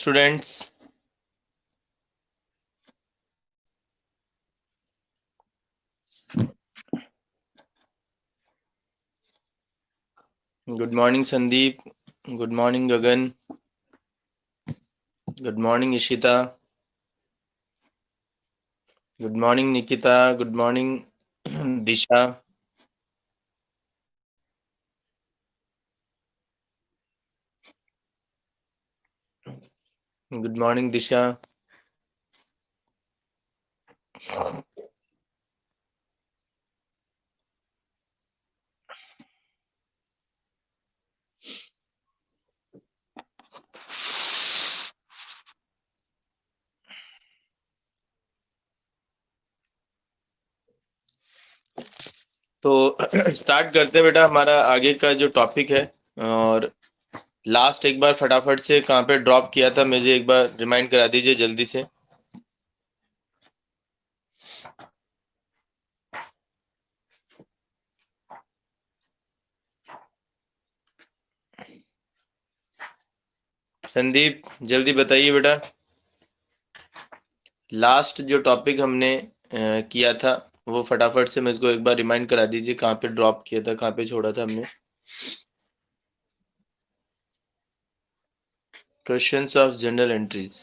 Students, good morning Sandeep, good morning Gagan, good morning Ishita, good morning Nikita, good morning Disha, good morning Disha. तो start करते हैं बेटा हमारा आगे का जो टॉपिक है। और लास्ट एक बार फटाफट से कहाँ पे ड्रॉप किया था मुझे एक बार रिमाइंड करा दीजिए जल्दी से। संदीप जल्दी बताइए बेटा, लास्ट जो टॉपिक हमने किया था वो फटाफट से मुझको एक बार रिमाइंड करा दीजिए, कहाँ पे ड्रॉप किया था, कहाँ पे छोड़ा था हमने। Questions of general entries.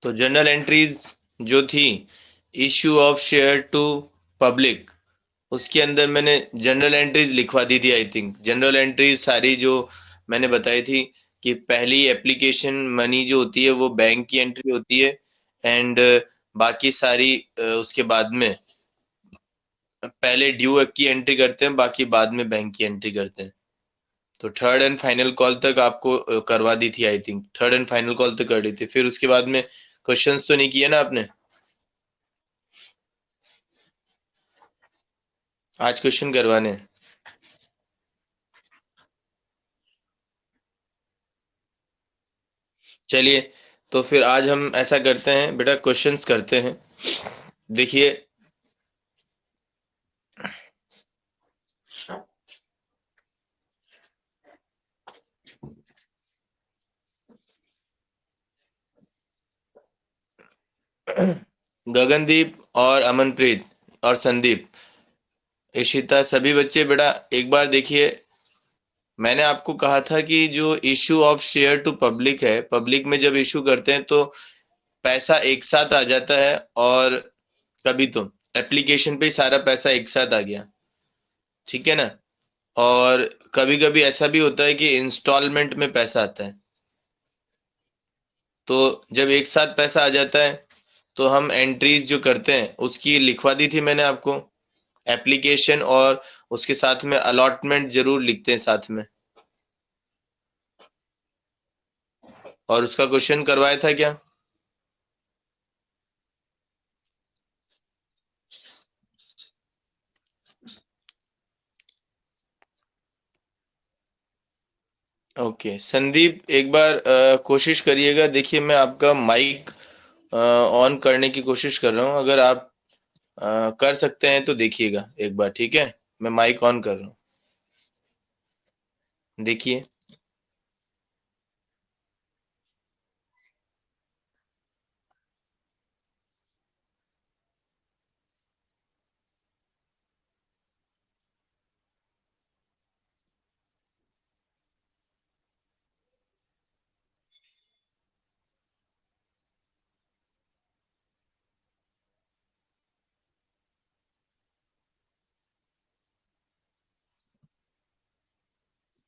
तो जनरल एंट्रीज जो थी, issue of share to public, उसके अंदर मैंने जनरल एंट्रीज लिखवा दी थी। आई थिंक जनरल एंट्रीज सारी जो मैंने बताई थी कि पहली एप्लीकेशन मनी जो होती है वो बैंक की एंट्री होती है, एंड बाकी सारी उसके बाद में पहले ड्यू की एंट्री करते हैं, बाकी बाद में बैंक की एंट्री करते हैं। तो थर्ड एंड फाइनल कॉल तक आपको करवा दी थी। I think third and final call तक कर दी थी, फिर उसके बाद में क्वेश्चंस तो नहीं किए ना आपने। आज क्वेश्चन करवाने हैं। चलिए, तो फिर आज हम ऐसा करते हैं बेटा, क्वेश्चंस करते हैं। देखिए, गगनदीप और अमनप्रीत और संदीप, इशिता, सभी बच्चे बेटा एक बार देखिए। मैंने आपको कहा था कि जो issue of share to public है, पब्लिक में जब इशू करते हैं तो पैसा एक साथ आ जाता है, और कभी तो एप्लीकेशन पे ही सारा पैसा एक साथ आ गया, ठीक है ना। और कभी कभी ऐसा भी होता है कि इंस्टॉलमेंट में पैसा आता है। तो जब एक साथ पैसा आ जाता है तो हम एंट्रीज जो करते हैं उसकी लिखवा दी थी मैंने आपको, एप्लीकेशन, और उसके साथ में अलॉटमेंट जरूर लिखते हैं साथ में। और उसका क्वेश्चन करवाया था क्या? ओके संदीप, एक बार कोशिश करिएगा। देखिए, मैं आपका माइक ऑन करने की कोशिश कर रहा हूँ, अगर आप कर सकते हैं तो देखिएगा एक बार, ठीक है। मैं माइक ऑन कर रहा हूँ, देखिए।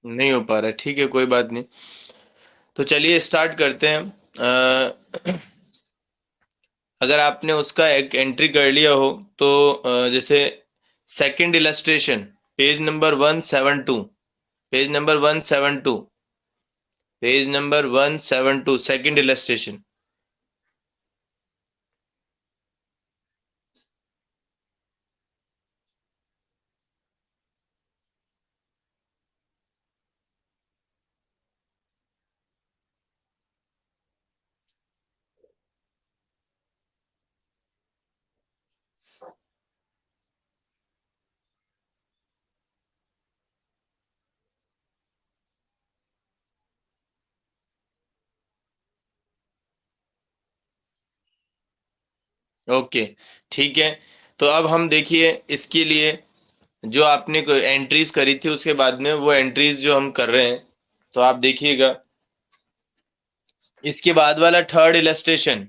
नहीं हो पा रहा है, ठीक है, कोई बात नहीं। तो चलिए स्टार्ट करते हैं। अगर आपने उसका एक एंट्री कर लिया हो तो जैसे second illustration, page number 172, page number 172, page number 172, second illustration. Okay, ठीक है। तो अब हम देखिए इसके लिए जो आपने एंट्रीज करी थी उसके बाद में वो एंट्रीज जो हम कर रहे हैं, तो आप देखिएगा इसके बाद वाला थर्ड इलस्ट्रेशन,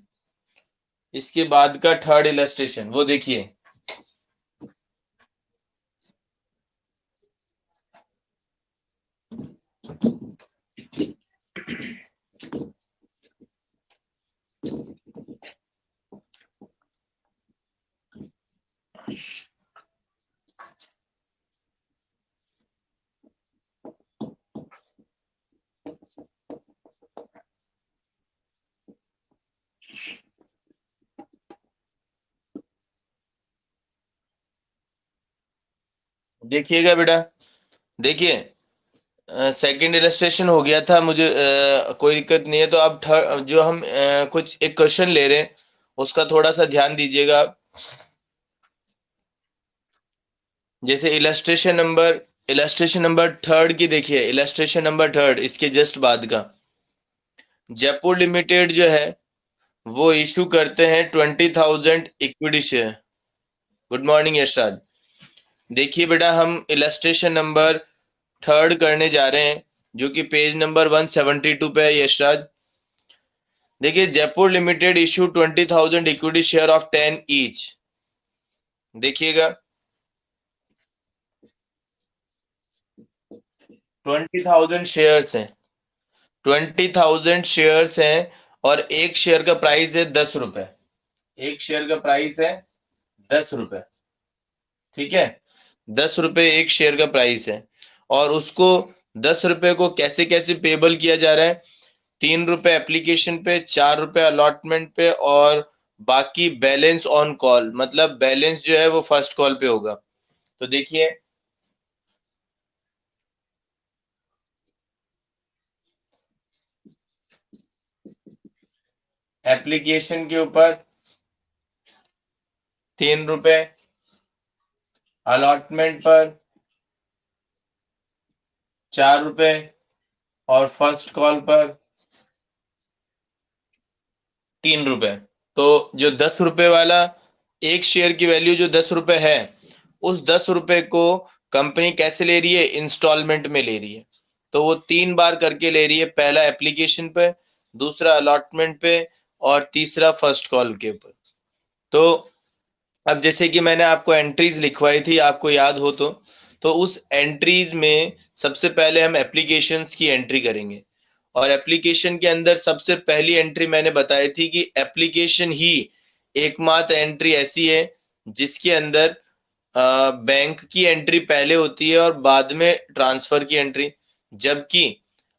इसके बाद का थर्ड इलस्ट्रेशन वो देखिए। देखिएगा बेटा, देखिए सेकंड इलस्ट्रेशन हो गया था, मुझे कोई दिक्कत नहीं है। तो अब थर्ड जो हम कुछ एक क्वेश्चन ले रहे हैं उसका थोड़ा सा ध्यान दीजिएगा आप। जैसे इलस्ट्रेशन नंबर थर्ड की देखिए, इलस्ट्रेशन नंबर थर्ड इसके जस्ट बाद का, जयपुर लिमिटेड जो है वो इशू करते हैं 20,000 equity share. Good morning Yashraj. देखिए बेटा हम इलस्ट्रेशन नंबर थर्ड करने जा रहे हैं जो कि पेज नंबर 172 पे है यशराज। देखिए Jaipur limited issue 20,000 equity share of 10 each. देखिएगा 20,000 शेयर्स हैं, 20,000 शेयर्स हैं और एक शेयर का प्राइस है 10 रुपए। एक शेयर का प्राइस है 10 रुपए, ठीक है। 10 रुपए एक शेयर का प्राइस है और उसको 10 रुपए को कैसे कैसे पेबल किया जा रहा है, 3 रुपए एप्लीकेशन पे, 4 रुपए अलॉटमेंट पे और बाकी बैलेंस ऑन कॉल, मतलब बैलेंस जो है वो फर्स्ट कॉल पे होगा। तो देखिए एप्लीकेशन के ऊपर 3 रुपए, अलॉटमेंट पर 4 रुपए और फर्स्ट कॉल पर 3 रुपए। तो जो 10 रुपए वाला एक शेयर की वैल्यू जो 10 रुपए है, उस 10 रुपए को कंपनी कैसे ले रही है, इंस्टॉलमेंट में ले रही है। तो वो 3 बार करके ले रही है, पहला एप्लीकेशन पे, दूसरा अलॉटमेंट पे और तीसरा फर्स्ट कॉल के ऊपर। तो अब जैसे कि मैंने आपको एंट्रीज लिखवाई थी, आपको याद हो तो उस एंट्रीज में सबसे पहले हम एप्लीकेशंस की एंट्री करेंगे। और एप्लीकेशन के अंदर सबसे पहली एंट्री मैंने बताई थी कि एप्लीकेशन ही एकमात्र एंट्री ऐसी है जिसके अंदर बैंक की एंट्री पहले होती है और बाद में ट्रांसफर की एंट्री। जबकि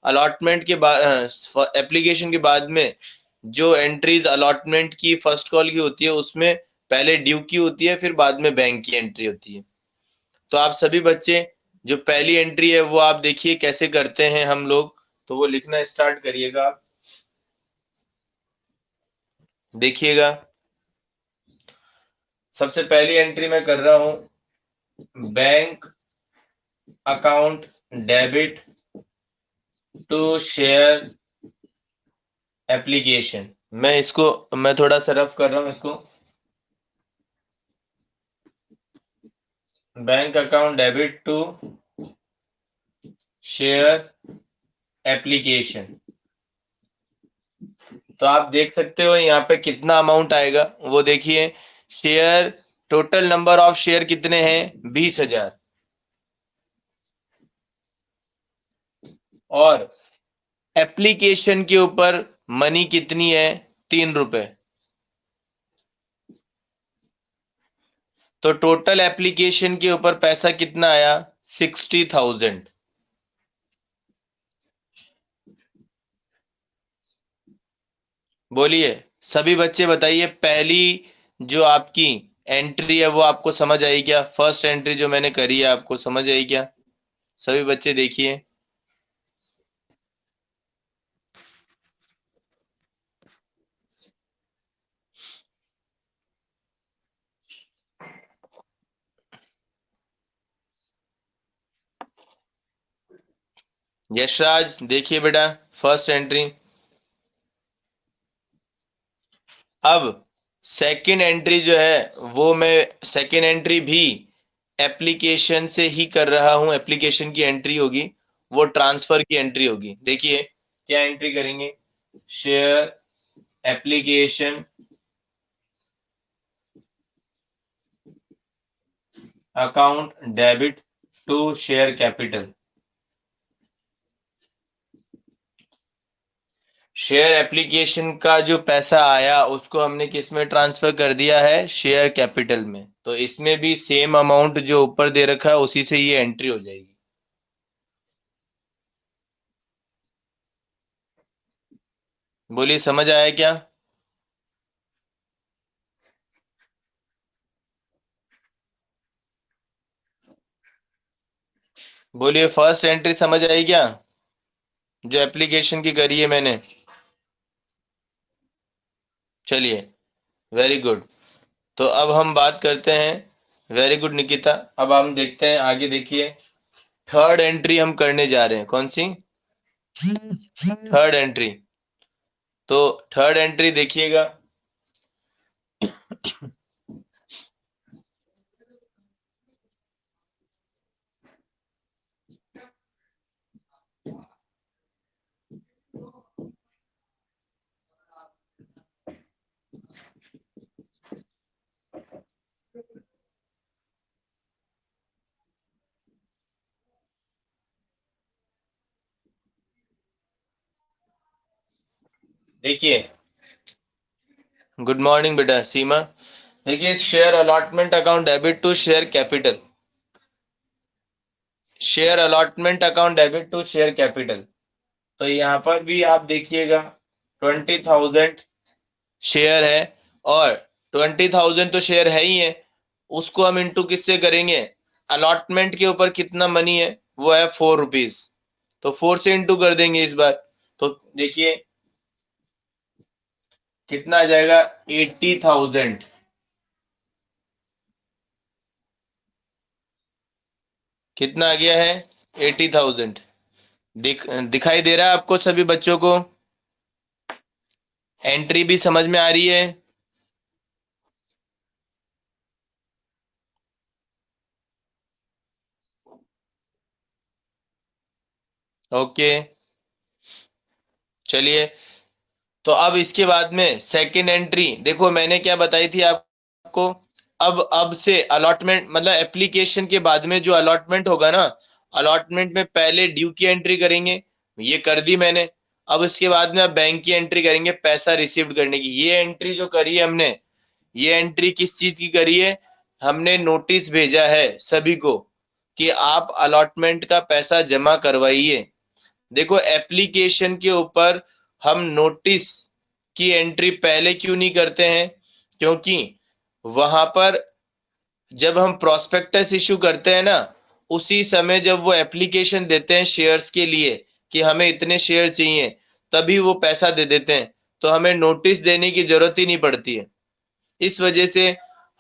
अलॉटमेंट के बाद, एप्लीकेशन के बाद में जो एंट्रीज अलॉटमेंट की, फर्स्ट कॉल की होती है, उसमें पहले ड्यू की होती है, फिर बाद में बैंक की एंट्री होती है। तो आप सभी बच्चे जो पहली एंट्री है वो आप देखिए कैसे करते हैं हम लोग, तो वो लिखना स्टार्ट करिएगा आप। देखिएगा सबसे पहली एंट्री मैं कर रहा हूं, bank account debit to share application. मैं थोड़ा सा रफ कर रहा हूं इसको। Bank account debit to share application. तो आप देख सकते हो यहाँ पे कितना अमाउंट आएगा, वो देखिए। Share, total number of share कितने हैं, 20,000। और एप्लीकेशन के ऊपर मनी कितनी है, 3 रुपए। तो टोटल एप्लीकेशन के ऊपर पैसा कितना आया, 60,000। बोलिए सभी बच्चे बताइए, पहली जो आपकी एंट्री है वो आपको समझ आई क्या, फर्स्ट एंट्री जो मैंने करी है आपको समझ आई क्या? सभी बच्चे देखिए। यशराज देखिए बेटा, फर्स्ट एंट्री। अब सेकेंड एंट्री जो है वो मैं सेकेंड एंट्री भी एप्लीकेशन से ही कर रहा हूं, एप्लीकेशन की एंट्री होगी, वो ट्रांसफर की एंट्री होगी। देखिए क्या एंट्री करेंगे, share application account debit to share capital. Share application का जो पैसा आया उसको हमने किस में ट्रांसफर कर दिया है, शेयर कैपिटल में। तो इसमें भी सेम अमाउंट जो ऊपर दे रखा है उसी से ये एंट्री हो जाएगी। बोलिए समझ आया क्या? बोलिए फर्स्ट एंट्री समझ आई क्या, जो एप्लीकेशन की करी है मैंने? चलिए, वेरी गुड। तो अब हम बात करते हैं, वेरी गुड निकिता। अब हम देखते हैं आगे, देखिए थर्ड एंट्री हम करने जा रहे हैं। कौन सी? Third entry. तो थर्ड एंट्री देखिएगा, देखिए गुड मॉर्निंग बेटा सीमा। देखिए share allotment account debit to share capital, share allotment account debit to share capital. तो यहाँ पर भी आप देखिएगा 20,000 शेयर है, और 20,000 तो शेयर है ही है, उसको हम इंटू किससे करेंगे, अलॉटमेंट के ऊपर कितना मनी है वो है 4 रुपीज, तो 4 से इंटू कर देंगे इस बार। तो देखिए कितना आ जाएगा, 80,000। कितना आ गया है, 80,000। दिखाई दे रहा है आपको सभी बच्चों को? एंट्री भी समझ में आ रही है? ओके, चलिए। तो अब इसके बाद में सेकंड एंट्री देखो, मैंने क्या बताई थी आपको। अब से अलॉटमेंट मतलब एप्लीकेशन के बाद में जो अलॉटमेंट होगा ना, अलॉटमेंट में पहले ड्यू की एंट्री करेंगे, ये कर दी मैंने। अब इसके बाद में अब बैंक की एंट्री करेंगे पैसा रिसीव्ड करने की। ये एंट्री जो करी है हमने, ये एंट्री किस चीज की करी है, हमने नोटिस भेजा है सभी को कि आप अलॉटमेंट का पैसा जमा करवाइए। देखो एप्लीकेशन के ऊपर हम नोटिस की एंट्री पहले क्यों नहीं करते हैं, क्योंकि वहां पर जब हम प्रोस्पेक्टस इशू करते हैं ना, उसी समय जब वो एप्लीकेशन देते हैं शेयर्स के लिए कि हमें इतने शेयर चाहिए, तभी वो पैसा दे देते हैं। तो हमें नोटिस देने की जरूरत ही नहीं पड़ती है। इस वजह से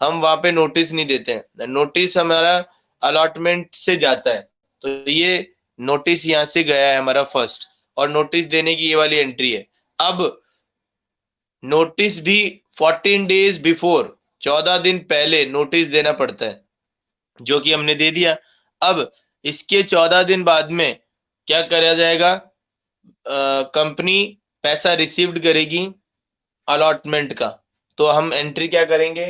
हम वहां पे नोटिस नहीं देते हैं, नोटिस हमारा अलॉटमेंट से जाता है। तो ये नोटिस यहाँ से गया है हमारा फर्स्ट, और नोटिस देने की ये वाली एंट्री है। अब नोटिस भी 14 डेज बिफोर, 14 दिन पहले नोटिस देना पड़ता है, जो कि हमने दे दिया। अब इसके 14 दिन बाद में क्या करा जाएगा, कंपनी पैसा रिसीव्ड करेगी अलॉटमेंट का। तो हम एंट्री क्या करेंगे,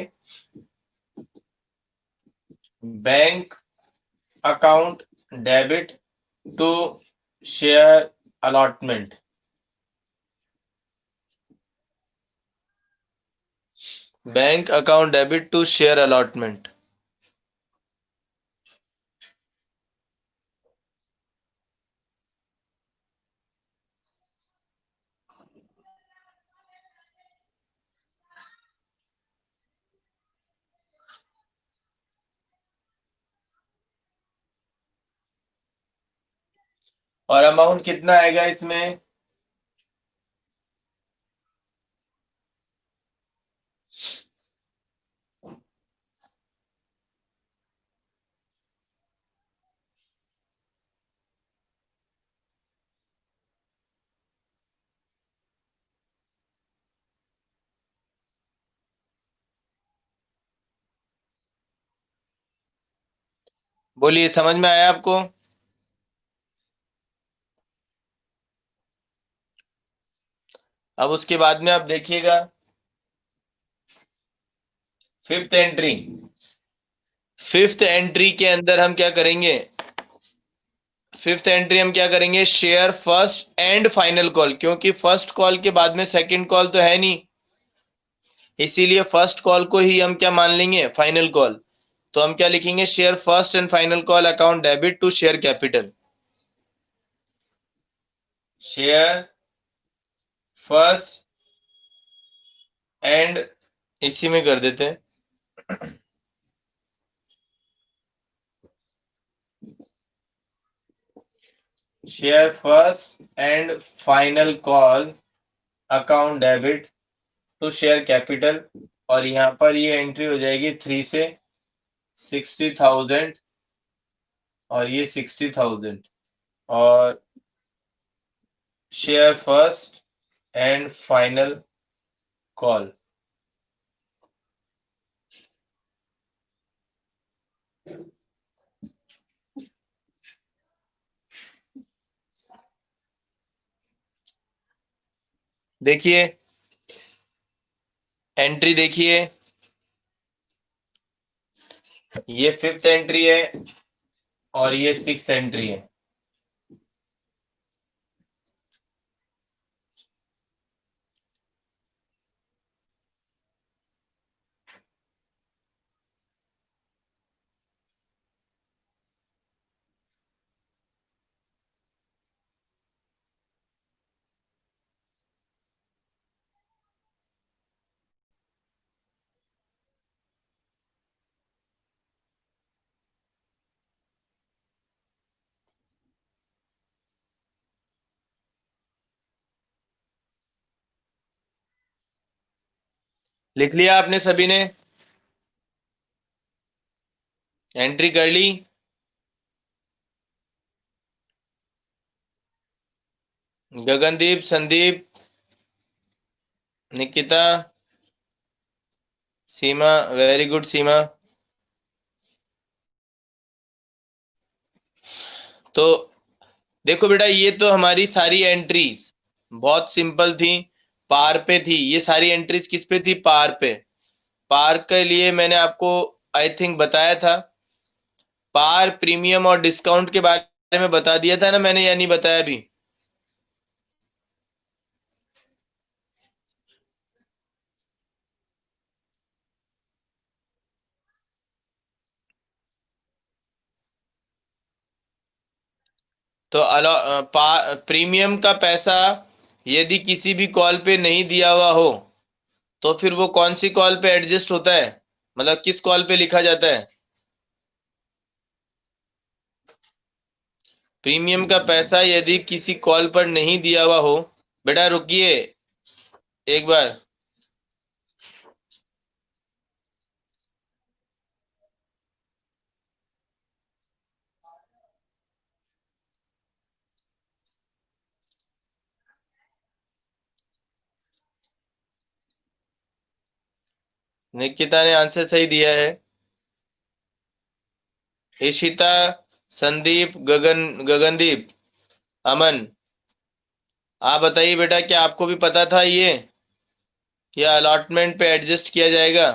bank account debit to share allotment. Bank account debit to share allotment. और अमाउंट कितना आएगा इसमें, बोलिए, समझ में आया आपको? अब उसके बाद में आप देखिएगा फिफ्थ एंट्री। फिफ्थ एंट्री के अंदर हम क्या करेंगे? फिफ्थ एंट्री हम क्या करेंगे? Share first and final call, क्योंकि फर्स्ट कॉल के बाद में सेकंड कॉल तो है नहीं, इसीलिए फर्स्ट कॉल को ही हम क्या मान लेंगे? Final call. तो हम क्या लिखेंगे? Share first and final call account debit to share capital. Share first and, इसी में कर देते हैं, share first and final call account debit to share capital. और यहां पर ये एंट्री हो जाएगी 3 से 60,000 और ये 60,000। और share first and final call. देखिए एंट्री, देखिए ये फिफ्थ एंट्री है और ये सिक्स्थ एंट्री है। लिख लिया आपने सभी ने? एंट्री कर ली? गगनदीप, संदीप, निकिता, सीमा, वेरी गुड सीमा। तो देखो बेटा, ये तो हमारी सारी एंट्रीज बहुत सिंपल थी, पार पे थी। ये सारी एंट्रीज किस पे थी? पार पे। पार के लिए मैंने आपको आई थिंक बताया था, पार, प्रीमियम और डिस्काउंट के बारे में बता दिया था ना मैंने, या नहीं बताया अभी? तो प्रीमियम का पैसा यदि किसी भी कॉल पे नहीं दिया हुआ हो तो फिर वो कौन सी कॉल पे एडजस्ट होता है? मतलब किस कॉल पे लिखा जाता है? प्रीमियम का पैसा यदि किसी कॉल पर नहीं दिया हुआ हो, बेटा रुकिए एक बार, निकिता ने आंसर सही दिया है। इशिता, संदीप, गगनदीप, अमन, आप बताइए बेटा, क्या आपको भी पता था ये, या अलॉटमेंट पे एडजस्ट किया जाएगा?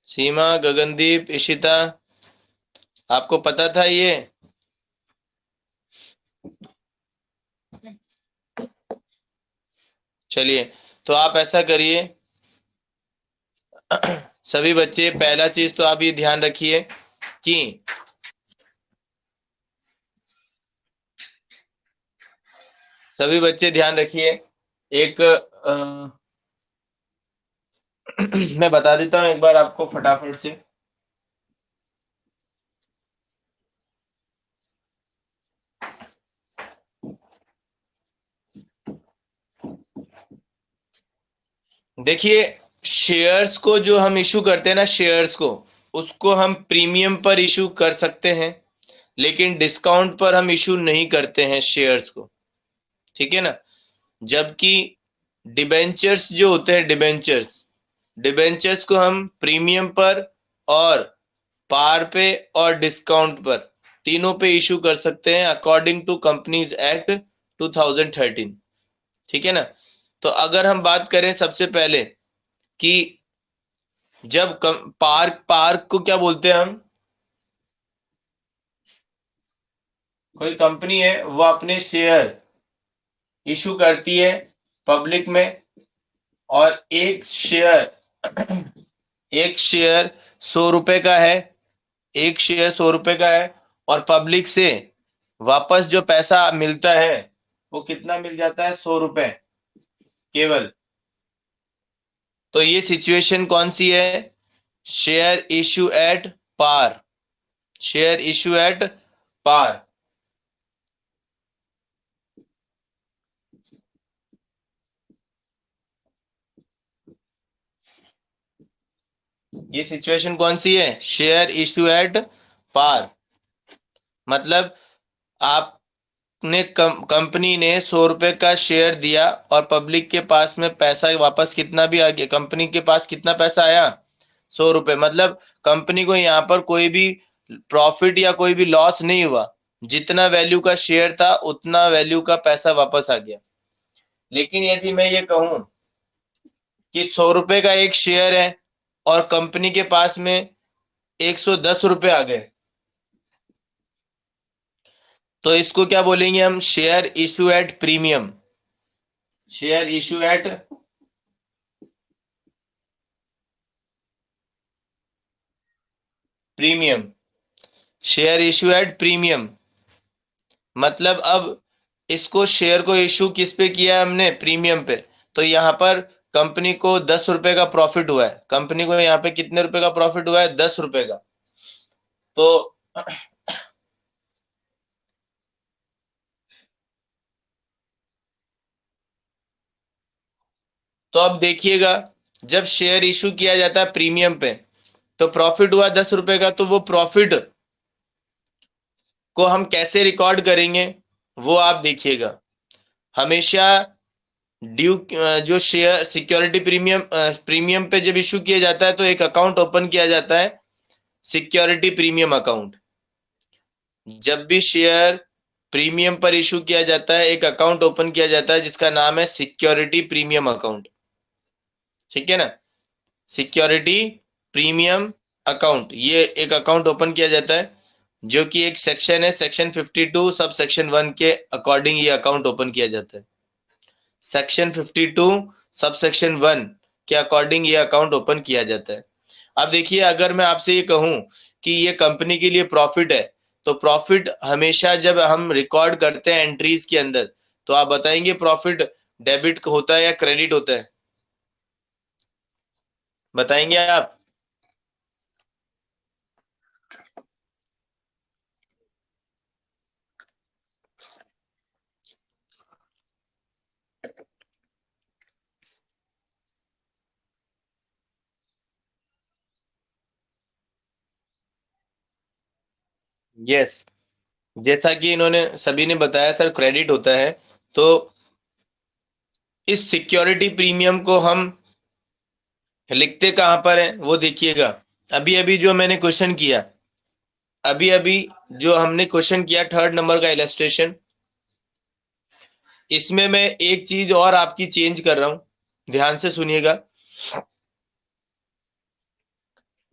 सीमा, गगनदीप, इशिता, आपको पता था ये? चलिए, तो आप ऐसा करिए, सभी बच्चे, पहला चीज तो आप ये ध्यान रखिए कि सभी बच्चे ध्यान रखिए, एक मैं बता देता हूँ एक बार आपको फटाफट से। देखिए, शेयर्स को जो हम इशू करते हैं ना, शेयर्स को, उसको हम प्रीमियम पर इशू कर सकते हैं, लेकिन डिस्काउंट पर हम इशू नहीं करते हैं शेयर्स को। ठीक है ना। जबकि डिबेंचर्स जो होते हैं, डिबेंचर्स को हम प्रीमियम पर और पार पे और डिस्काउंट पर तीनों पे इशू कर सकते हैं अकॉर्डिंग टू कंपनीज एक्ट 2013। ठीक है ना। तो अगर हम बात करें सबसे पहले कि जब पार्क को क्या बोलते हैं हम, कोई कंपनी है वो अपने शेयर इशू करती है पब्लिक में, और एक शेयर 100 रुपए का है, एक शेयर 100 रुपए का है, और पब्लिक से वापस जो पैसा मिलता है वो कितना मिल जाता है, 100 रुपए केवल। तो ये सिचुएशन कौन सी है, share issue at par, share issue at par. ये सिचुएशन कौन सी है, शेयर इशू एट पार। मतलब आपने कंपनी ने 100 रुपए का शेयर दिया और पब्लिक के पास में पैसा वापस कितना भी आ गया, कंपनी के पास कितना पैसा आया, 100 रुपए। मतलब कंपनी को यहाँ पर कोई भी प्रॉफिट या कोई भी लॉस नहीं हुआ, जितना वैल्यू का शेयर था उतना वैल्यू का पैसा वापस आ गया। लेकिन यदि मैं ये कहूं कि 100 रुपए का एक शेयर है और कंपनी के पास में 110 रुपए आ गए, तो इसको क्या बोलेंगे हम, share issue at premium, share issue at premium, share issue at premium. मतलब अब इसको शेयर को इशू किस पे किया है हमने, प्रीमियम पे। तो यहाँ पर कंपनी को 10 रुपए का प्रॉफिट हुआ है, कंपनी को यहाँ पे कितने रुपए का प्रॉफिट हुआ है, 10 रुपए का। तो तो अब देखिएगा, जब शेयर इशू किया जाता है प्रीमियम पे तो प्रॉफिट हुआ 10 रुपए का, तो वो प्रॉफिट को हम कैसे रिकॉर्ड करेंगे वो आप देखिएगा। हमेशा ड्यू जो शेयर सिक्योरिटी प्रीमियम पे जब इशू किया जाता है तो एक अकाउंट ओपन किया जाता है, सिक्योरिटी प्रीमियम अकाउंट। जब भी शेयर प्रीमियम पर इशू किया जाता है एक अकाउंट ओपन किया जाता है जिसका नाम है सिक्योरिटी प्रीमियम अकाउंट। ठीक है ना, सिक्योरिटी प्रीमियम अकाउंट, ये एक अकाउंट ओपन किया जाता है जो कि एक सेक्शन है, सेक्शन 52 सब सेक्शन 1 के अकॉर्डिंग ये अकाउंट ओपन किया जाता है। सेक्शन 52 सब सेक्शन 1 के अकॉर्डिंग ये अकाउंट ओपन किया जाता है। अब देखिए, अगर मैं आपसे ये कहूं कि ये कंपनी के लिए प्रॉफिट है, तो प्रॉफिट हमेशा जब हम रिकॉर्ड करते हैं एंट्रीज के अंदर, तो आप बताएंगे प्रॉफिट डेबिट होता है या क्रेडिट होता है, बताएंगे आप। यस, जैसा कि इन्होंने सभी ने बताया सर, क्रेडिट होता है। तो इस सिक्योरिटी प्रीमियम को हम लिखते कहां पर है वो देखिएगा। अभी अभी जो मैंने क्वेश्चन किया, अभी अभी जो हमने क्वेश्चन किया 3rd नंबर का इलस्ट्रेशन, इसमें मैं एक चीज और आपकी चेंज कर रहा हूं, ध्यान से सुनिएगा।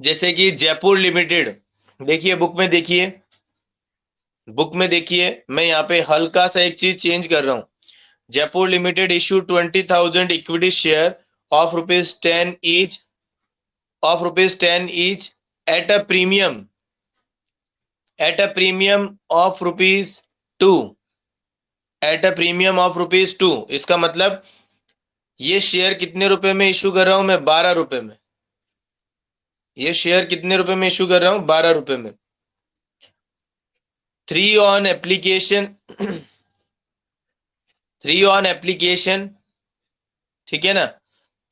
जैसे कि जयपुर लिमिटेड, देखिए बुक में देखिए, बुक में देखिए, मैं यहाँ पे हल्का सा एक चीज चेंज कर रहा हूं। Jaipur limited issue 20,000 equity share of rupees 10 each, at a premium, of rupees 2, at a premium of rupees 2। इसका मतलब ये शेयर कितने रुपए में इशू कर रहा हूं मैं, 12 रुपए में। ये शेयर कितने रुपए में इशू कर रहा हूं, 12 रुपए में। 3 ऑन एप्लीकेशन, 3 ऑन एप्लीकेशन, ठीक है ना।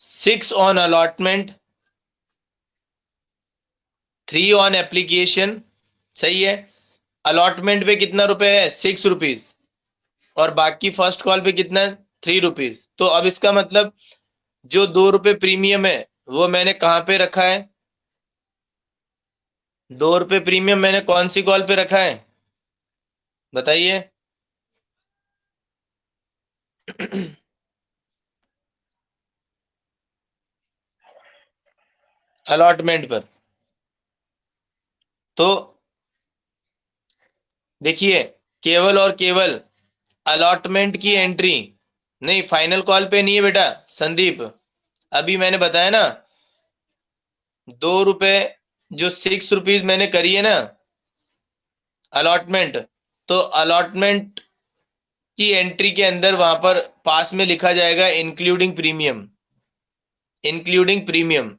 6 ऑन अलॉटमेंट, 3 ऑन एप्लीकेशन, सही है। अलॉटमेंट पे कितना रुपए है, 6 रुपीज, और बाकी फर्स्ट कॉल पे कितना है, 3 रुपीज। तो अब इसका मतलब जो 2 रुपए प्रीमियम है वो मैंने कहाँ पे रखा है, 2 रुपए प्रीमियम मैंने कौन सी कॉल पे रखा है बताइए। अलॉटमेंट पर। तो देखिए, केवल और केवल अलॉटमेंट की एंट्री, नहीं फाइनल कॉल पे नहीं है बेटा संदीप। अभी मैंने बताया ना, 2 रुपए जो 6 रुपीज मैंने करी है ना अलॉटमेंट, तो अलॉटमेंट की एंट्री के अंदर वहां पर पास में लिखा जाएगा इंक्लूडिंग प्रीमियम। इंक्लूडिंग प्रीमियम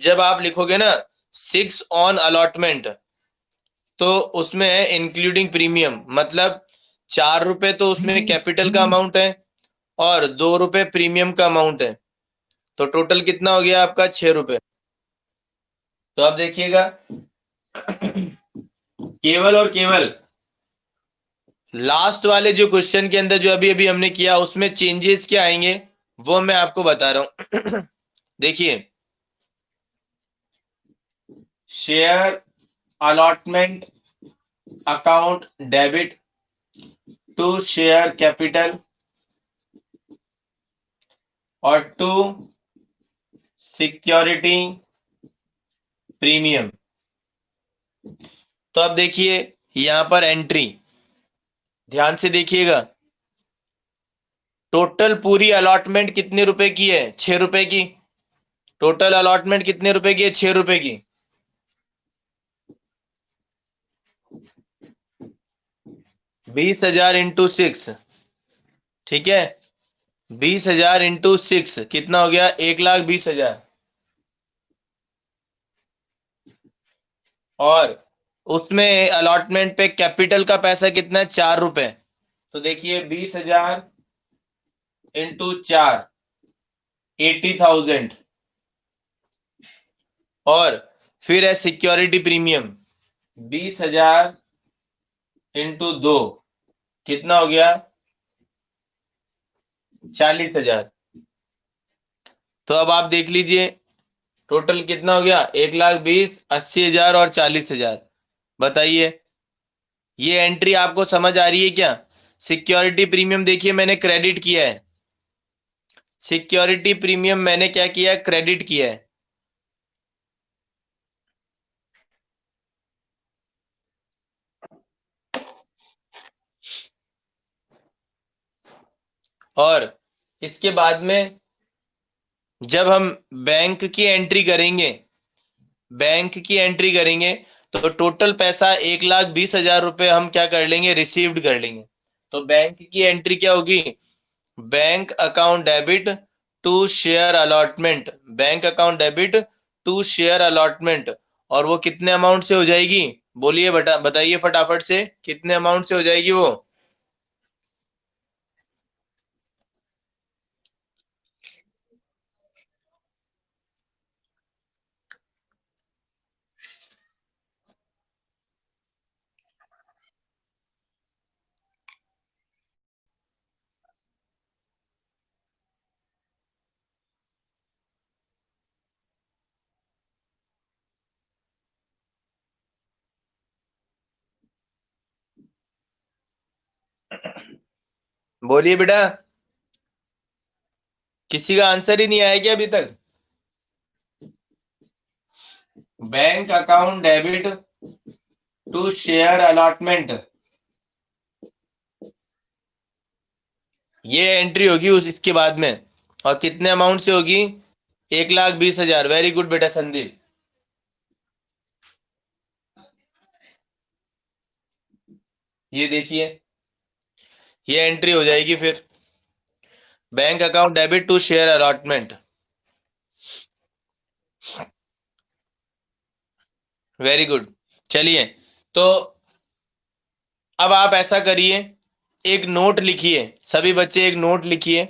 जब आप लिखोगे ना 6 ऑन अलॉटमेंट, तो उसमें है इंक्लूडिंग प्रीमियम, मतलब 4 रुपए तो उसमें कैपिटल का अमाउंट है और 2 रुपए प्रीमियम का अमाउंट है। तो टोटल कितना हो गया आपका, 6 रुपए। तो अब देखिएगा, केवल और केवल लास्ट वाले जो क्वेश्चन के अंदर जो अभी अभी हमने किया उसमें चेंजेस क्या आएंगे वो मैं आपको बता रहा हूं। देखिए, share allotment account debit to share capital और टू सिक्योरिटी प्रीमियम। तो अब देखिए यहां पर एंट्री ध्यान से देखिएगा, टोटल पूरी अलॉटमेंट कितने रुपए की है, 6 रुपए की। टोटल अलॉटमेंट कितने रुपए की है, 6 रुपए की। 20,000 इंटू 6, ठीक है। 20,000 इंटू 6 कितना हो गया, 1,20,000। और उसमें अलॉटमेंट पे कैपिटल का पैसा कितना है, 4 रुपए। तो देखिए 20,000 इंटू 4, 80,000। और फिर है सिक्योरिटी प्रीमियम, 20,000 इंटू 2 कितना हो गया, 40,000। तो अब आप देख लीजिए टोटल कितना हो गया, 1,20,000, 80,000 और 40,000। बताइए ये एंट्री आपको समझ आ रही है क्या। सिक्योरिटी प्रीमियम देखिए मैंने क्रेडिट किया है, सिक्योरिटी प्रीमियम मैंने क्या किया है, क्रेडिट किया है। और इसके बाद में जब हम बैंक की एंट्री करेंगे, बैंक की एंट्री करेंगे तो टोटल पैसा 1,20,000 रुपए हम क्या कर लेंगे, रिसीव्ड कर लेंगे। तो बैंक की एंट्री क्या होगी, bank account debit to share allotment, bank account debit to share allotment. और वो कितने अमाउंट से हो जाएगी, बोलिए बता, बताइए फटाफट से कितने अमाउंट से हो जाएगी वो। बोलिए बेटा, किसी का आंसर ही नहीं आया क्या अभी तक। Bank account debit to share allotment, ये एंट्री होगी उस इसके बाद में। और कितने अमाउंट से होगी, 1,20,000। वेरी गुड बेटा संदीप। ये देखिए ये एंट्री हो जाएगी फिर, bank account debit to share allotment. Very good. चलिए, तो अब आप ऐसा करिए, एक नोट लिखिए, सभी बच्चे एक नोट लिखिए।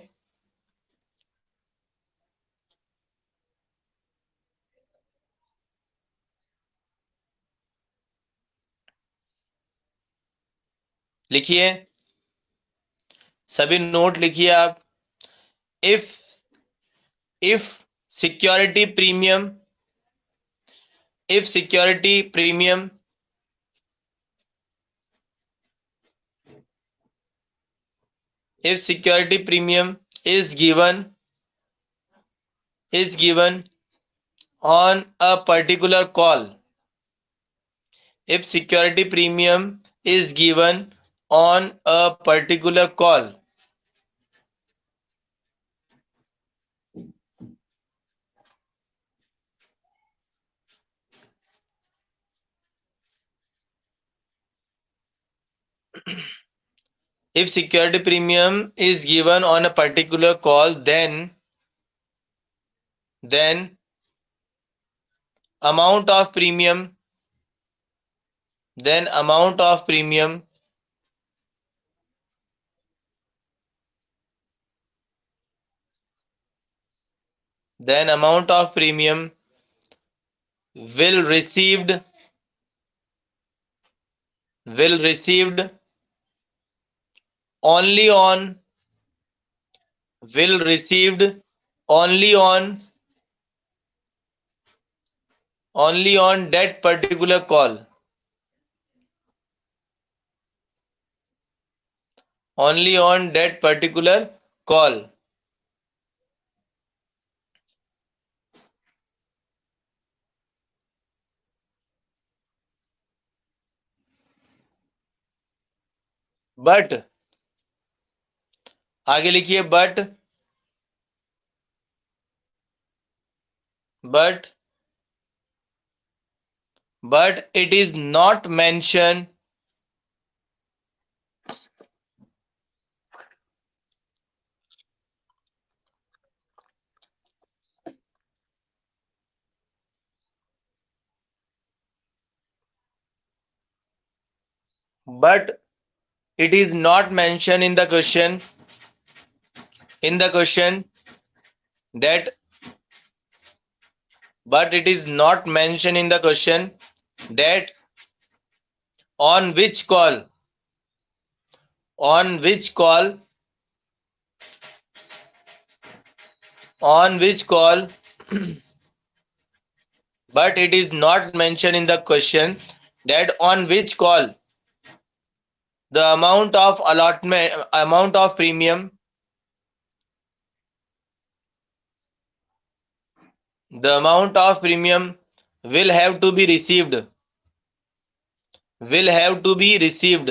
लिखिए सभी नोट लिखिए आप। If if security premium if security premium if security premium is given on a particular call if security premium is given on a particular call if security premium is given on a particular call then amount of premium then amount of premium then amount of premium will received will received only on will received only on that particular call only on that particular call but आगे लिखिए but but it is not mentioned but it is not mentioned in the question that but it is not mentioned in the question that on which call on which call on which call but it is not mentioned in the question that on which call the amount of premium the amount of premium will have to be received will have to be received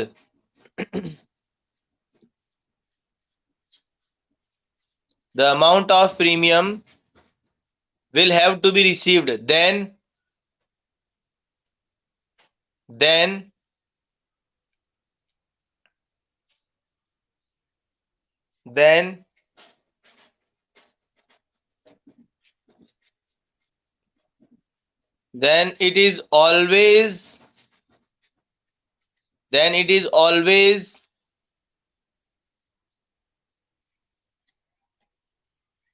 the amount of premium will have to be received then then then it is always then it is always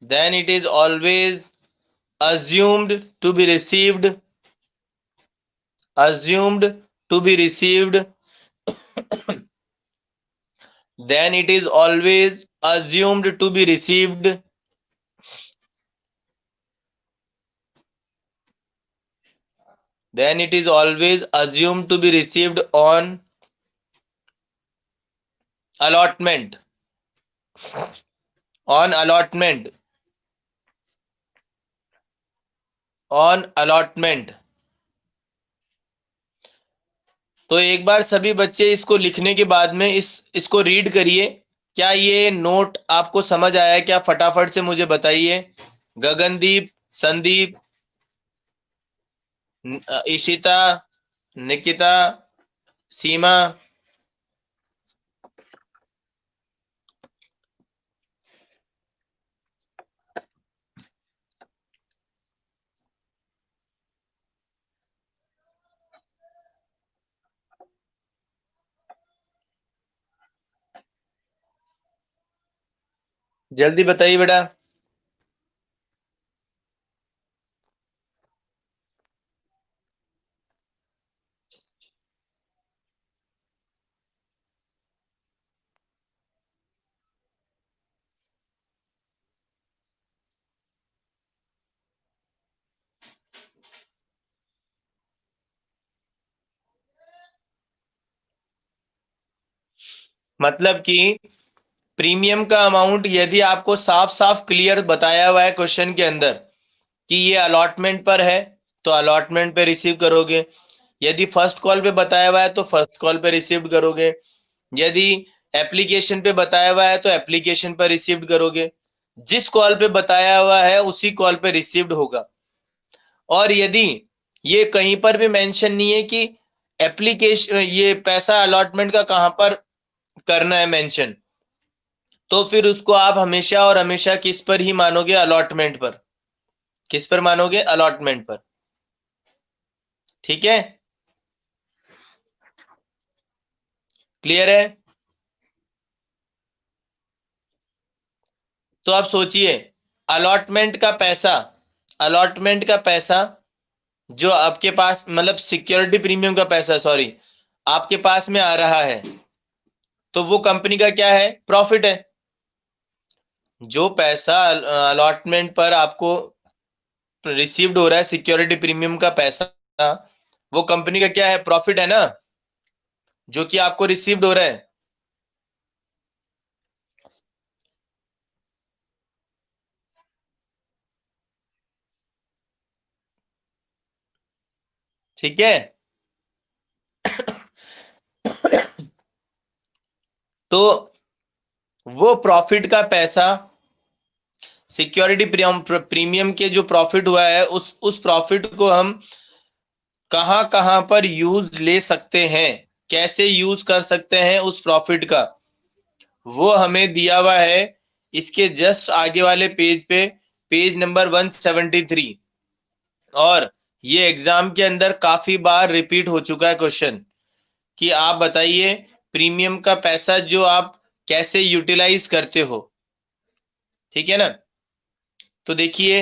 then it is always assumed to be received assumed to be received then it is always assumed to be received then it is always assumed to be received on allotment on allotment on allotment तो एक बार सभी बच्चे इसको लिखने के बाद में इसको रीड करिए। क्या ये नोट आपको समझ आया? क्या फटाफट से मुझे बताइए। गगनदीप, संदीप, इशिता, निकिता, सीमा। जल्दी बताइए बेटा। मतलब कि प्रीमियम का अमाउंट यदि आपको साफ साफ क्लियर बताया हुआ है क्वेश्चन के अंदर कि ये अलॉटमेंट पर है तो अलॉटमेंट पे रिसीव करोगे, यदि फर्स्ट कॉल पे बताया हुआ है तो फर्स्ट कॉल पे रिसीव करोगे, यदि एप्लीकेशन पे बताया हुआ है तो एप्लीकेशन पर रिसीव करोगे, जिस कॉल पे बताया हुआ है उसी कॉल पे रिसीव्ड होगा। और यदि ये कहीं पर भी मेंशन नहीं है कि एप्लीकेशन ये पैसा अलॉटमेंट का कहां पर करना है मेंशन, तो फिर उसको आप हमेशा और हमेशा किस पर ही मानोगे, अलॉटमेंट पर। किस पर मानोगे, अलॉटमेंट पर। ठीक है, क्लियर है। तो आप सोचिए, अलॉटमेंट का पैसा, अलॉटमेंट का पैसा जो आपके पास मतलब सिक्योरिटी प्रीमियम का पैसा, सॉरी, आपके पास में आ रहा है तो वो कंपनी का क्या है, प्रॉफिट है। जो पैसा अलॉटमेंट पर आपको रिसीव्ड हो रहा है, सिक्योरिटी प्रीमियम का पैसा, वो कंपनी का क्या है, प्रॉफिट है ना, जो कि आपको रिसीव्ड हो रहा है। ठीक है, तो वो प्रॉफिट का पैसा, सिक्योरिटी प्रीमियम के जो प्रॉफिट हुआ है उस प्रॉफिट को हम कहां कहां पर यूज ले सकते हैं, कैसे यूज कर सकते हैं उस प्रॉफिट का, वो हमें दिया हुआ है इसके जस्ट आगे वाले पेज पे, पेज नंबर 173। और ये एग्जाम के अंदर काफी बार रिपीट हो चुका है क्वेश्चन कि आप बताइए प्रीमियम का पैसा जो आप कैसे यूटिलाइज करते हो। ठीक है ना, तो देखिए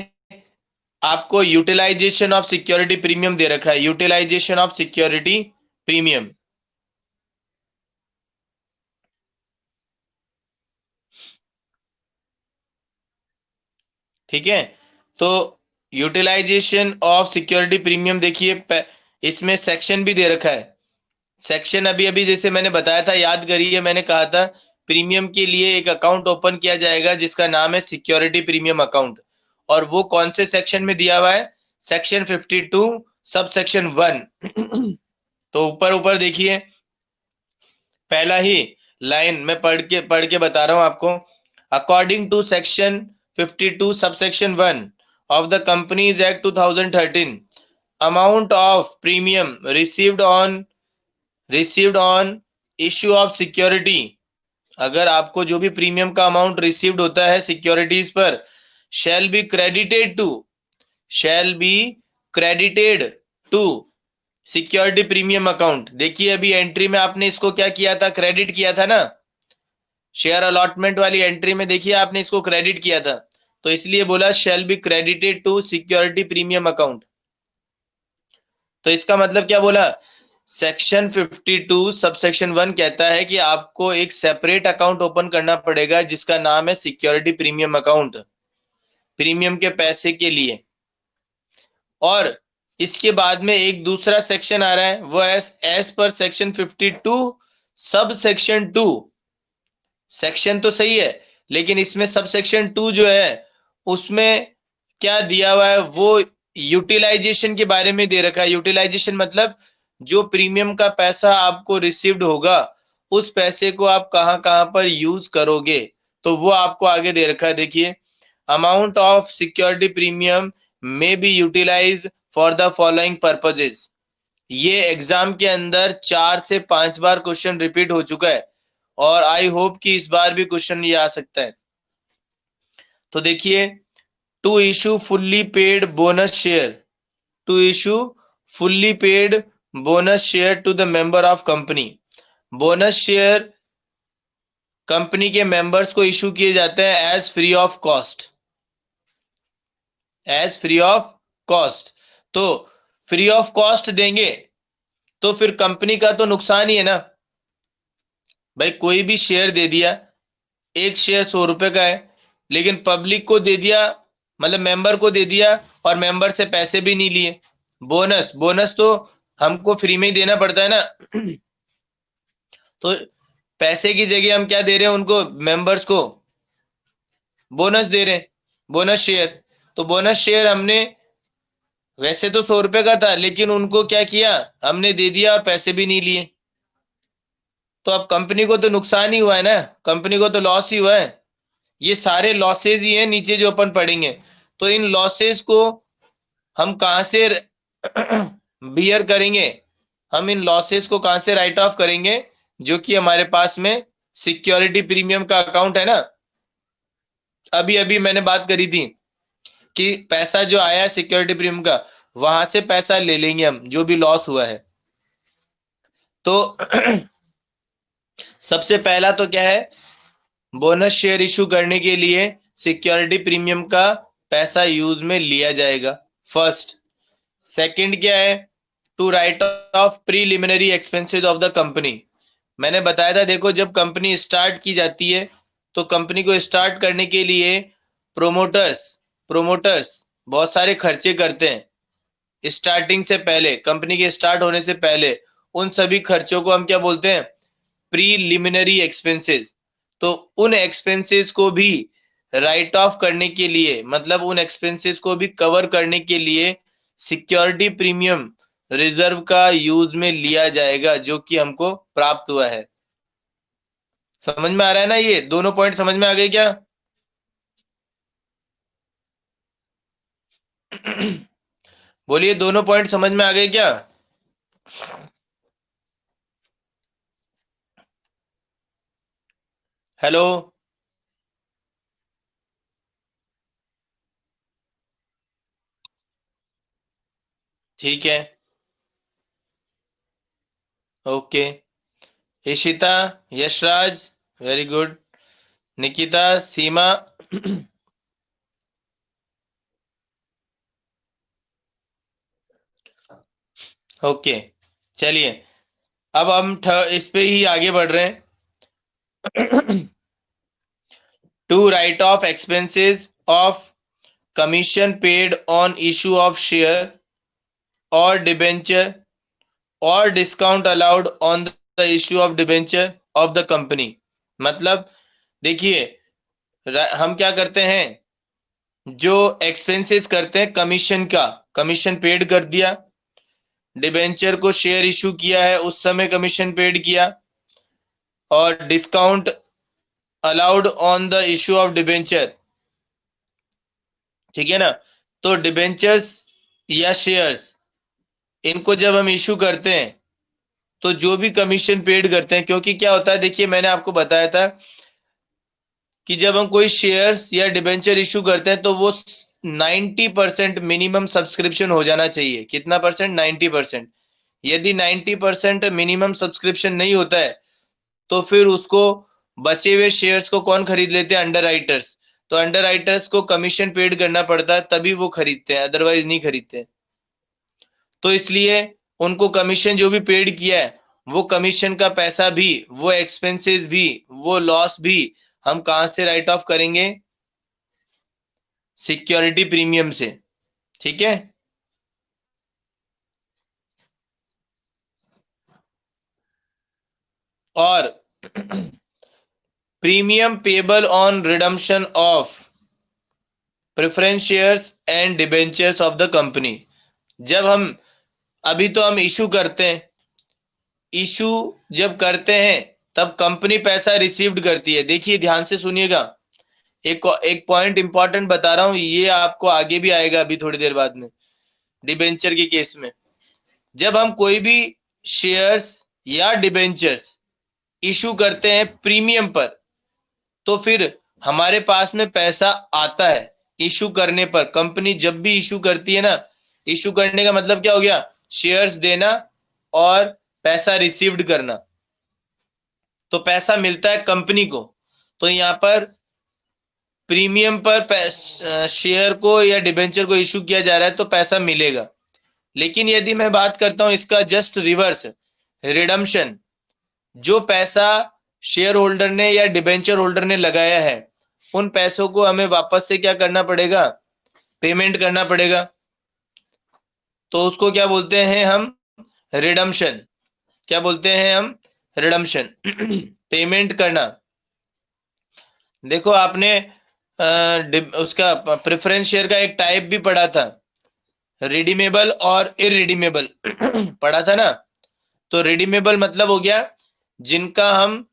आपको यूटिलाइजेशन ऑफ सिक्योरिटी प्रीमियम दे रखा है, यूटिलाइजेशन ऑफ सिक्योरिटी प्रीमियम। ठीक है, तो यूटिलाइजेशन ऑफ सिक्योरिटी प्रीमियम देखिए, इसमें सेक्शन भी दे रखा है। सेक्शन अभी अभी जैसे मैंने बताया था, याद करिए, मैंने कहा था प्रीमियम के लिए एक अकाउंट ओपन किया जाएगा जिसका नाम है सिक्योरिटी प्रीमियम अकाउंट, और वो कौन से सेक्शन में दिया हुआ है, सेक्शन 52 सब सेक्शन 1। तो ऊपर ऊपर देखिए, पहला ही लाइन मैं पढ़ के बता रहा हूं आपको। According to section 52 subsection 1 of the companies act 2013, amount of premium received on issue of security, अगर आपको जो भी प्रीमियम का अमाउंट रिसीव्ड होता है सिक्योरिटीज पर, shall be credited to, shall be credited to security premium account. देखिए अभी एंट्री में आपने इसको क्या किया था, क्रेडिट किया था ना, शेयर अलॉटमेंट वाली एंट्री में देखिए आपने इसको क्रेडिट किया था, तो इसलिए बोला shall be credited to security premium account. तो इसका मतलब क्या बोला, सेक्शन 52 सबसेक्शन 1 कहता है कि आपको एक सेपरेट अकाउंट ओपन करना पड़ेगा जिसका नाम है सिक्योरिटी प्रीमियम अकाउंट, प्रीमियम के पैसे के लिए। और इसके बाद में एक दूसरा सेक्शन आ रहा है, वो एस पर सेक्शन 52 सब सेक्शन 2, सेक्शन तो सही है लेकिन इसमें सब सेक्शन 2 जो है उसमें क्या दिया हुआ है, वो यूटिलाइजेशन के बारे में दे रखा है। यूटिलाइजेशन मतलब जो प्रीमियम का पैसा आपको रिसीव्ड होगा उस पैसे को आप कहां कहां पर यूज करोगे, तो वो आपको आगे दे रखा है। देखिए, amount of security premium may be utilise for the following purposes. ये एग्जाम के अंदर 4 से 5 बार क्वेश्चन रिपीट हो चुका है और आई होप कि इस बार भी क्वेश्चन ये आ सकता है। तो देखिए, to issue fully paid bonus share, to issue fully paid bonus share to the member of company. Bonus share company के मेंबर्स को इशू किए जाते हैं as free of cost, as free of cost. तो फ्री ऑफ कॉस्ट देंगे तो फिर company का तो नुकसान ही है ना भाई, कोई भी शेयर दे दिया, एक शेयर 100 रुपए का है लेकिन पब्लिक को दे दिया, मतलब मेंबर को दे दिया और मेंबर से पैसे भी नहीं लिए। बोनस, बोनस तो हमको फ्री में ही देना पड़ता है ना। तो पैसे की जगह हम क्या दे रहे हैं उनको, मेंबर्स को बोनस दे रहे हैं, बोनस शेयर। तो बोनस शेयर हमने वैसे तो 100 रुपए का था, लेकिन उनको क्या किया, हमने दे दिया और पैसे भी नहीं लिए। तो अब कंपनी को तो नुकसान ही हुआ है ना, कंपनी को तो लॉस ही हुआ है। ये सारे लॉसेज ही हैं नीचे जो अपन पढ़ेंगे। तो इन लॉसेज को हम कहां से बियर करेंगे, हम इन लॉसेस को कहां से राइट ऑफ करेंगे, जो कि हमारे पास में सिक्योरिटी प्रीमियम का अकाउंट है ना। अभी अभी मैंने बात करी थी कि पैसा जो आया है सिक्योरिटी प्रीमियम का, वहां से पैसा ले लेंगे हम, जो भी लॉस हुआ है। तो सबसे पहला तो क्या है, बोनस शेयर इशू करने के लिए सिक्योरिटी प्रीमियम का पैसा यूज में लिया जाएगा, फर्स्ट। सेकंड क्या है, to write off preliminary expenses of the company. मैंने बताया था, देखो जब कंपनी स्टार्ट की जाती है तो कंपनी को स्टार्ट करने के लिए प्रोमोटर्स प्रोमोटर्स बहुत सारे खर्चे करते हैं स्टार्टिंग से पहले, कंपनी के स्टार्ट होने से पहले। उन सभी खर्चों को हम क्या बोलते हैं, प्रीलिमिनरी एक्सपेंसेस। तो उन एक्सपेंसेस को भी राइट ऑफ करने के लिए, मतलब उन एक्सपेंसेस को भी कवर करने के लिए सिक्योरिटी प्रीमियम रिजर्व का यूज में लिया जाएगा, जो कि हमको प्राप्त हुआ है। समझ में आ रहा है ना, ये दोनों पॉइंट समझ में आ गए क्या? बोलिए, दोनों पॉइंट समझ में आ गए क्या? हेलो। ठीक है, okay. Ishita, Yashraj, very good. Nikita, Seema. Okay, चलिए अब हम इस पे ही आगे बढ़ रहे हैं। To write off expenses of commission paid on issue of share और डिबेंचर और discount allowed on the issue of debenture of the company. मतलब देखिए, हम क्या करते हैं, जो एक्सपेंसेस करते हैं कमीशन का, कमीशन पेड कर दिया, डिबेंचर को शेयर इशू किया है उस समय कमीशन पेड किया, और discount allowed on the issue of debenture. ठीक है ना। तो डिबेंचर्स या शेयर्स, इनको जब हम इशू करते हैं तो जो भी कमीशन पेड करते हैं, क्योंकि क्या होता है, देखिए मैंने आपको बताया था कि जब हम कोई शेयर्स या डिबेंचर इशू करते हैं तो वो 90% मिनिमम सब्सक्रिप्शन हो जाना चाहिए। कितना परसेंट? 90%। यदि 90% मिनिमम सब्सक्रिप्शन नहीं होता है तो फिर उसको बचे हुए शेयर्स को कौन खरीद लेते हैं? Under writers. तो अंडर राइटर्स को कमीशन पेड करना पड़ता है, तभी वो खरीदते हैं, अदरवाइज नहीं खरीदते। तो इसलिए उनको कमीशन जो भी पेड किया है, वो कमीशन का पैसा भी, वो एक्सपेंसेस भी, वो लॉस भी हम कहां से राइट ऑफ करेंगे? सिक्योरिटी प्रीमियम से। ठीक है। और premium payable on redemption of preference shares and debentures of the company. जब हम, अभी तो हम इशू करते हैं, इशू जब करते हैं तब कंपनी पैसा रिसीव्ड करती है। देखिए ध्यान से सुनिएगा, एक एक पॉइंट इंपॉर्टेंट बता रहा हूं, ये आपको आगे भी आएगा अभी थोड़ी देर बाद में, डिबेंचर के केस में। जब हम कोई भी शेयर्स या डिबेंचर्स इशू करते हैं प्रीमियम पर, तो फिर हमारे पास में पैसा आता है इशू करने पर। कंपनी जब भी इशू करती है ना, इशू करने का मतलब क्या हो गया? शेयर्स देना और पैसा रिसीव्ड करना। तो पैसा मिलता है कंपनी को। तो यहां पर प्रीमियम पर शेयर को या डिबेंचर को इशू किया जा रहा है तो पैसा मिलेगा। लेकिन यदि मैं बात करता हूं इसका जस्ट रिवर्स, रिडम्पशन, जो पैसा शेयर होल्डर ने या डिबेंचर होल्डर ने लगाया है, उन पैसों को हमें वापस से क्या करना पड़ेगा? पेमेंट करना पड़ेगा। तो उसको क्या बोलते हैं हम? रिडम्पशन। क्या बोलते हैं हम? रिडम्पशन। पेमेंट करना। देखो आपने उसका प्रेफरेंस शेयर का एक टाइप भी पढ़ा था, रिडीमेबल और इरिडीमेबल पढ़ा था ना। तो रिडीमेबल मतलब हो गया जिनका हम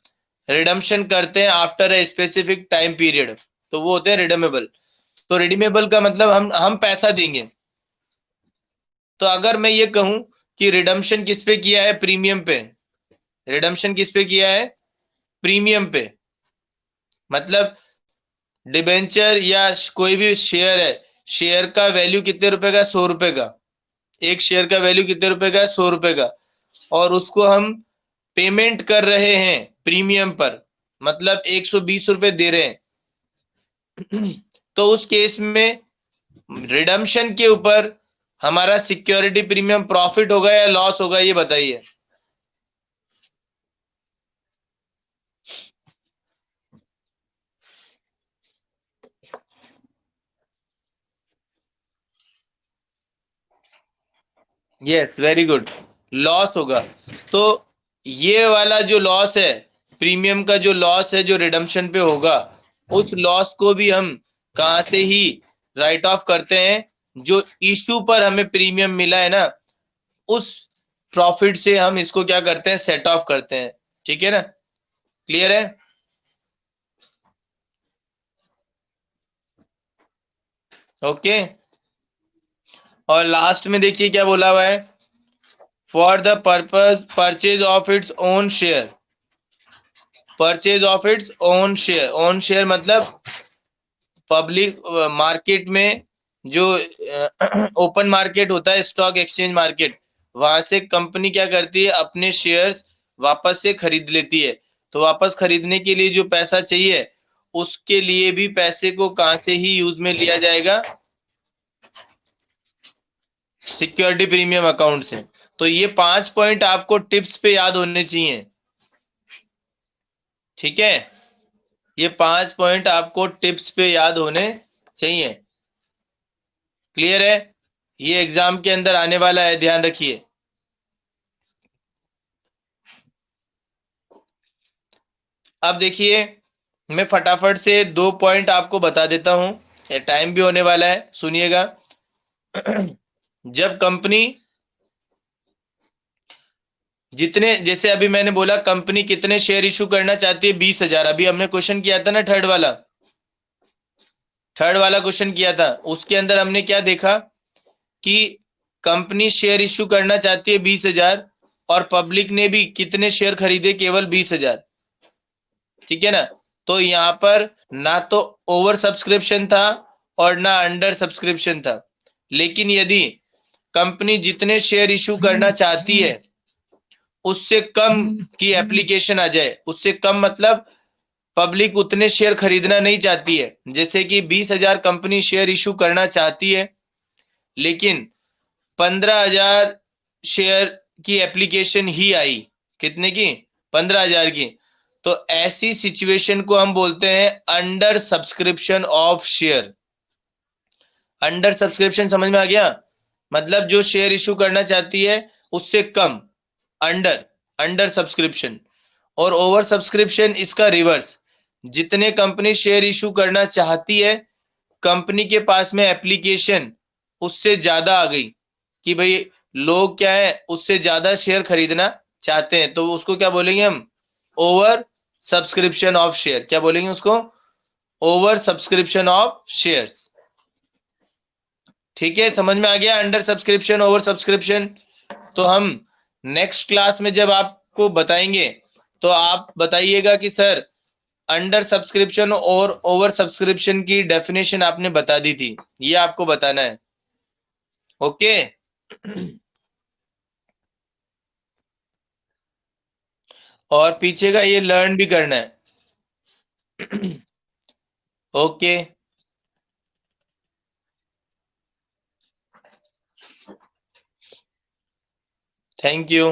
रिडम्पशन करते हैं after a specific time period, तो वो होते हैं रिडीमेबल। तो रिडीमेबल का मतलब हम पैसा देंगे। तो अगर मैं ये कहूं कि रिडम्पशन किस पे किया है, प्रीमियम पे, रिडम्पशन किस पे किया है, प्रीमियम पे, मतलब डिबेंचर या कोई भी शेयर है, शेयर का वैल्यू कितने रुपए का, 100 रुपए का। एक शेयर का वैल्यू कितने रुपए का, 100 रुपए का, और उसको हम पेमेंट कर रहे हैं प्रीमियम पर, मतलब 120 रुपए दे रहे हैं तो उस केस में रिडम्पशन के ऊपर हमारा सिक्योरिटी प्रीमियम प्रॉफिट होगा या लॉस होगा, ये बताइए। यस, वेरी गुड, लॉस होगा। तो ये वाला जो लॉस है, प्रीमियम का जो लॉस है जो रिडम्पशन पे होगा, उस लॉस को भी हम कहां से ही राइट ऑफ करते हैं, जो इशू पर हमें प्रीमियम मिला है ना, उस प्रॉफिट से हम इसको क्या करते हैं, सेट ऑफ करते हैं। ठीक है ना, क्लियर है। ओके, और लास्ट में देखिए क्या बोला हुआ है, for the purpose purchase of its own share, purchase of its own share, own share मतलब पब्लिक मार्केट में जो ओपन मार्केट होता है, स्टॉक एक्सचेंज मार्केट, वहां से कंपनी क्या करती है, अपने शेयर्स वापस से खरीद लेती है। तो वापस खरीदने के लिए जो पैसा चाहिए, उसके लिए भी पैसे को कहां से ही यूज में लिया जाएगा, सिक्योरिटी प्रीमियम अकाउंट से। तो ये 5 पॉइंट आपको टिप्स पे याद होने चाहिए। ठीक है, ये 5 पॉइंट आपको टिप्स पे याद होने चाहिए। क्लियर है, ये एग्जाम के अंदर आने वाला है, ध्यान रखिए। अब देखिए, मैं फटाफट से 2 पॉइंट आपको बता देता हूं, टाइम भी होने वाला है, सुनिएगा। जब कंपनी जितने, जैसे अभी मैंने बोला कंपनी कितने शेयर इशू करना चाहती है, 20,000। अभी हमने क्वेश्चन किया था ना, थर्ड वाला क्वेश्चन किया था, उसके अंदर हमने क्या देखा कि कंपनी शेयर इशू करना चाहती है 20,000, और पब्लिक ने भी कितने शेयर खरीदे, केवल 20,000। ठीक है ना, तो यहाँ पर ना तो ओवर सब्सक्रिप्शन था और ना अंडर सब्सक्रिप्शन था। लेकिन यदि कंपनी जितने शेयर इशू करना चाहती है उससे कम की एप्लीकेशन आ जाए, उससे कम मतलब पब्लिक उतने शेयर खरीदना नहीं चाहती है, जैसे कि 20,000 कंपनी शेयर इशू करना चाहती है, लेकिन 15,000 शेयर की एप्लीकेशन ही आई, कितने की, 15,000 की। तो ऐसी सिचुएशन को हम बोलते हैं under subscription of share. Under subscription समझ में आ गया, मतलब जो शेयर इशू करना चाहती है उससे कम, अंडर, अंडर सब्सक्रिप्शन। और ओवर सब्सक्रिप्शन इसका रिवर्स, जितने कंपनी शेयर इशू करना चाहती है, कंपनी के पास में एप्लीकेशन उससे ज्यादा आ गई, कि भाई लोग क्या है, उससे ज्यादा शेयर खरीदना चाहते हैं, तो उसको क्या बोलेंगे हम, ओवर सब्सक्रिप्शन ऑफ शेयर। क्या बोलेंगे उसको, ओवर सब्सक्रिप्शन ऑफ शेयर्स। ठीक है, समझ में आ गया, अंडर सब्सक्रिप्शन, ओवर सब्सक्रिप्शन। तो हम नेक्स्ट क्लास में जब आपको बताएंगे, तो आप बताइएगा कि सर अंडर सब्सक्रिप्शन और ओवर सब्सक्रिप्शन की डेफिनेशन आपने बता दी थी, ये आपको बताना है। ओके, और पीछे का ये लर्न भी करना है। Okay, thank you.